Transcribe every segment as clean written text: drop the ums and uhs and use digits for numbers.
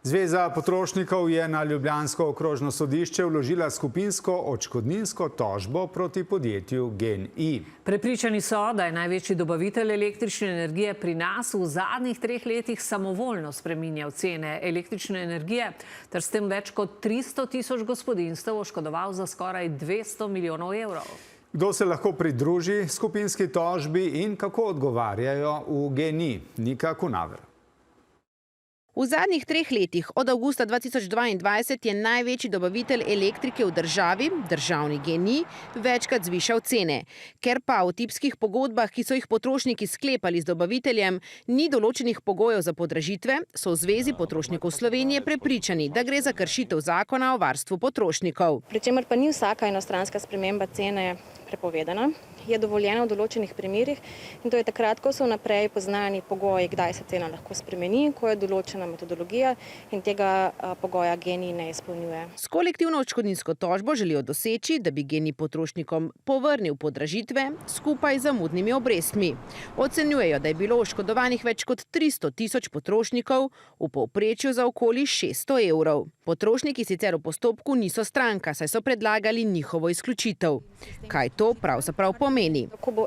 Zveza potrošnikov je na ljubljansko okrožno sodišče vložila skupinsko odškodninsko tožbo proti podjetju GEN-I. Prepričani so, da je največji dobavitelj električne energije pri nas v zadnjih 3 letih samovoljno spreminjal cene električne energije ter s tem več kot 300 tisoč gospodinjstev oškodoval za skoraj 200 milijonov evrov. Kdo se lahko pridruži skupinski tožbi in kako odgovarjajo v GEN-I? Nika Kunaver. V zadnjih 3 letih, od avgusta 2022, je največji dobavitelj elektrike v državi, državni GEN-I, večkrat zvišal cene. Ker pa v tipskih pogodbah, ki so jih potrošniki sklepali z dobaviteljem, ni določenih pogojev za podražitve, so v Zvezi potrošnikov Slovenije prepričani, da gre za kršitev zakona o varstvu potrošnikov. Pričemer pa ni vsaka enostranska sprememba cene prepovedana, je dovoljena v določenih primerih in to je takrat, ko so vnaprej poznani pogoji, kdaj se cena lahko spremeni, ko je določena metodologija in tega pogoja GEN-I ne izpolnjuje. S kolektivno odškodninsko tožbo želijo doseči, da bi GEN-I potrošnikom povrnil podražitve skupaj z zamudnimi obrestmi. Ocenjujejo, da je bilo oškodovanih več kot 300 tisoč potrošnikov, v povprečju za okoli 600 evrov. Potrošniki sicer v postopku niso stranka, saj so predlagali njihovo izključitev. Kaj to pravzaprav pomeni? Ko bo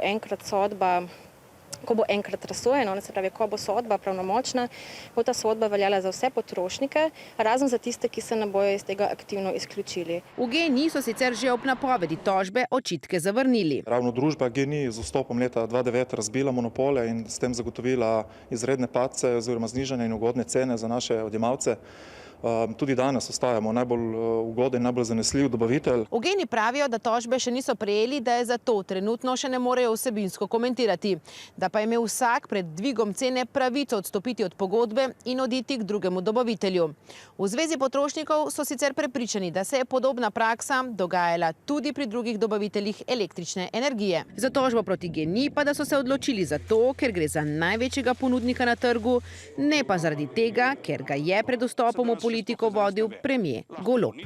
enkrat razsojeno, se pravi, ko bo sodba pravnomočna, bo ta sodba veljala za vse potrošnike, razen za tiste, ki se ne bojo iz tega aktivno izključili. V GEN-I so sicer že ob napovedi tožbe očitke zavrnili. Ravno družba GEN-I z vstopom leta 2009 razbila monopole in s tem zagotovila izredne padce oziroma znižanje in ugodne cene za naše odjemalce. Tudi danes ostajamo najbolj ugoden in najbolj zanesljiv dobavitelj. V GEN-I pravijo, da tožbe še niso prejeli, da je zato trenutno še ne morejo vsebinsko komentirati. Da pa je imel vsak pred dvigom cene pravico odstopiti od pogodbe in oditi k drugemu dobavitelju. V Zvezi potrošnikov so sicer prepričani, da se je podobna praksa dogajala tudi pri drugih dobaviteljih električne energije. Za tožbo proti GEN-I pa da so se odločili zato, ker gre za največjega ponudnika na trgu, ne pa zaradi tega, ker ga je pred vstopom v politiko vodil premier Golob.